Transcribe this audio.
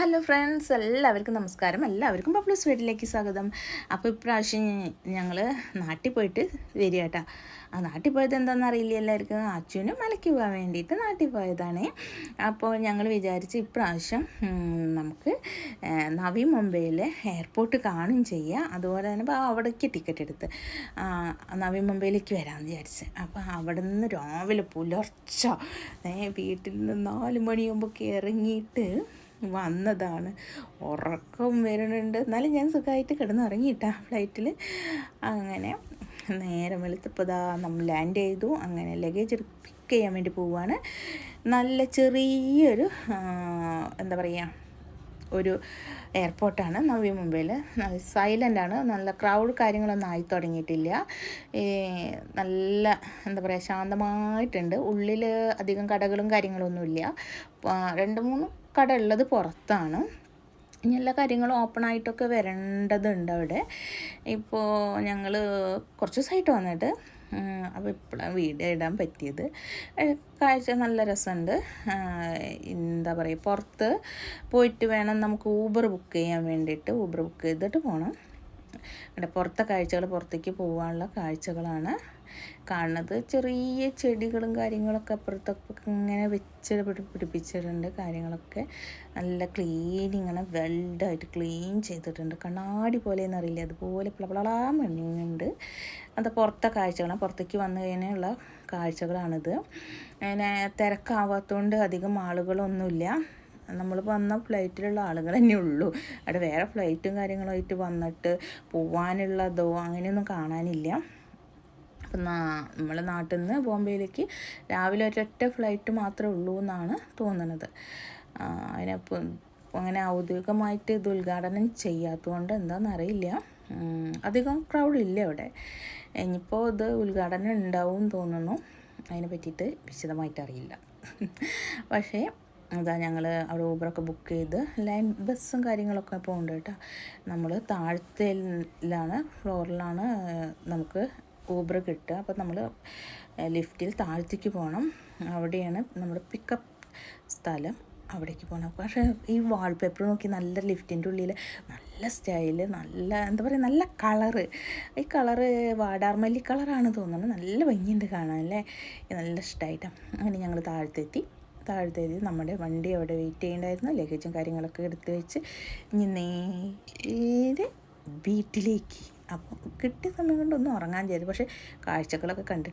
Hello friends, എല്ലാവർക്കും നമസ്കാരം. എല്ലാവർക്കും പബ്ലിസ് വീട്ടിലേക്ക് സ്വാഗതം. അപ്പോൾ ഇപ്രാവശ്യം ഞങ്ങൾ നാട്ടിൽ പോയിട്ട് വരിക കേട്ടോ. നാട്ടിൽ പോയത് എന്താണെന്ന് അറിയില്ല എല്ലാവർക്കും. അച്ഛനും മലയ്ക്ക് പോകാൻ വേണ്ടിയിട്ട് നാട്ടിൽ പോയതാണ്. അപ്പോൾ ഞങ്ങൾ വിചാരിച്ച് ഇപ്രാവശ്യം നമുക്ക് നവി മുംബൈയിലെ എയർപോർട്ട് കാണും ചെയ്യുക. അതുപോലെ തന്നെ അവിടേക്ക് ടിക്കറ്റ് എടുത്ത് നവി മുംബൈയിലേക്ക് വരാമെന്ന് വിചാരിച്ച്. അപ്പോൾ അവിടെ നിന്ന് രാവിലെ പുലർച്ചെ വീട്ടിൽ നിന്ന് 4 മണിയാകുമ്പോഴൊക്കെ ഇറങ്ങിയിട്ട് വന്നതാണ്. ഉറക്കം വരുന്നുണ്ട്, എന്നാലും ഞാൻ സുഖമായിട്ട് കിടന്നുറങ്ങിയിട്ടാ ഫ്ലൈറ്റിൽ. അങ്ങനെ നേരം വെളുത്തപ്പോൾ നമ്മൾ ലാൻഡ് ചെയ്തു. അങ്ങനെ ലഗേജ് പിക്ക് ചെയ്യാൻ വേണ്ടി പോവുകയാണ്. നല്ല ചെറിയൊരു എന്താ പറയുക, ഒരു എയർപോർട്ടാണ് നവി മുംബൈയിൽ. സൈലൻ്റാണ്, നല്ല ക്രൗഡ് കാര്യങ്ങളൊന്നും ആയി തുടങ്ങിയിട്ടില്ല. നല്ല എന്താ പറയുക, ശാന്തമായിട്ടുണ്ട്. ഉള്ളിൽ അധികം കടകളും കാര്യങ്ങളൊന്നുമില്ല. 2-3 കട ഉള്ളത് പുറത്താണ്. ഇനി എല്ലാ കാര്യങ്ങളും ഓപ്പണായിട്ടൊക്കെ വരേണ്ടതുണ്ട് അവിടെ. ഇപ്പോൾ ഞങ്ങൾ കുറച്ച് ദിവസമായിട്ട് വന്നിട്ട്, അപ്പോൾ ഇപ്പോഴാണ് വീഡിയോ ഇടാൻ പറ്റിയത്. കാഴ്ച നല്ല രസമുണ്ട്. എന്താ പറയുക, പുറത്ത് പോയിട്ട് വേണം നമുക്ക് ഊബർ ബുക്ക് ചെയ്യാൻ വേണ്ടിയിട്ട്. ഊബർ ബുക്ക് ചെയ്തിട്ട് പോകണം. അവിടെ പുറത്തെ കാഴ്ചകൾ, പുറത്തേക്ക് പോകാനുള്ള കാഴ്ചകളാണ് കാണുന്നത്. ചെറിയ ചെടികളും കാര്യങ്ങളൊക്കെ അപ്പുറത്തൊക്കെ ഇങ്ങനെ പിടിപ്പിച്ചിട്ടുണ്ട്. കാര്യങ്ങളൊക്കെ നല്ല ക്ലീനിങ്ങനെ വെൽഡായിട്ട് ക്ലീൻ ചെയ്തിട്ടുണ്ട്. കണ്ണാടി പോലെയെന്ന് അറിയില്ല, അതുപോലെ പ്ലപ്ലളാ മണിയുണ്ട്. അത് പുറത്തെ കാഴ്ചകളാണ്. പുറത്തേക്ക് വന്നു കഴിഞ്ഞുള്ള കാഴ്ചകളാണിത്. അങ്ങനെ തിരക്കാവാത്തതുകൊണ്ട് അധികം ആളുകളൊന്നുമില്ല. നമ്മൾ വന്ന ഫ്ലൈറ്റിലുള്ള ആളുകൾ തന്നെ ഉള്ളൂ. അവിടെ വേറെ ഫ്ലൈറ്റും കാര്യങ്ങളുമായിട്ട് വന്നിട്ട് പോവാനുള്ളതോ അങ്ങനെയൊന്നും കാണാനില്ല. അപ്പം നമ്മൾ നാട്ടിൽ നിന്ന് ബോംബെയിലേക്ക് രാവിലെ ഒരൊറ്റ ഫ്ലൈറ്റ് മാത്രമേ ഉള്ളൂ എന്നാണ് തോന്നുന്നത്. അതിനപ്പോൾ അങ്ങനെ ഔദ്യോഗികമായിട്ട് ഇത് ഉദ്ഘാടനം ചെയ്യാത്തതുകൊണ്ട് എന്താണെന്നറിയില്ല. അധികം ക്രൗഡില്ല അവിടെ. ഇനിയിപ്പോൾ ഇത് ഉദ്ഘാടനം ഉണ്ടാവും തോന്നുന്നു. അതിനെ പറ്റിയിട്ട് വിശദമായിട്ട് അറിയില്ല. പക്ഷേ അതാ ഞങ്ങൾ അവിടെ ഊബറൊക്കെ ബുക്ക് ചെയ്ത് ലൈൻ ബസ്സും കാര്യങ്ങളൊക്കെ ഇപ്പോൾ ഉണ്ട് കേട്ടോ. നമ്മൾ താഴത്തേലാണ്, ഫ്ലോറിലാണ് നമുക്ക് ഊബർ കിട്ടുക. അപ്പോൾ നമ്മൾ ലിഫ്റ്റിൽ താഴത്തേക്ക് പോകണം. അവിടെയാണ് നമ്മുടെ പിക്കപ്പ് സ്ഥലം, അവിടേക്ക് പോകണം. പക്ഷേ ഈ വാൾപേപ്പർ നോക്കി, നല്ല ലിഫ്റ്റിൻ്റെ ഉള്ളിൽ നല്ല സ്റ്റൈല്, നല്ല എന്താ പറയുക, നല്ല കളറ്. ഈ കളറ് വാടാർമല്ലി കളറാണ് തോന്നുന്നത്. നല്ല ഭംഗിയുണ്ട് കാണാൻ അല്ലേ, നല്ല ഇഷ്ടമായിട്ടാണ്. അങ്ങനെ ഞങ്ങൾ താഴത്തെത്തി നമ്മുടെ വണ്ടി അവിടെ വെയിറ്റ് ചെയ്യണ്ടായിരുന്നു. ലഗേജും കാര്യങ്ങളൊക്കെ എടുത്ത് വെച്ച് ഇനി നേരെ വീട്ടിലേക്ക്. അപ്പോൾ കിട്ടിയ സമയം കൊണ്ടൊന്നും ഉറങ്ങാൻ ചെയ്തു. പക്ഷേ കാഴ്ചകളൊക്കെ കണ്ടിട്ട്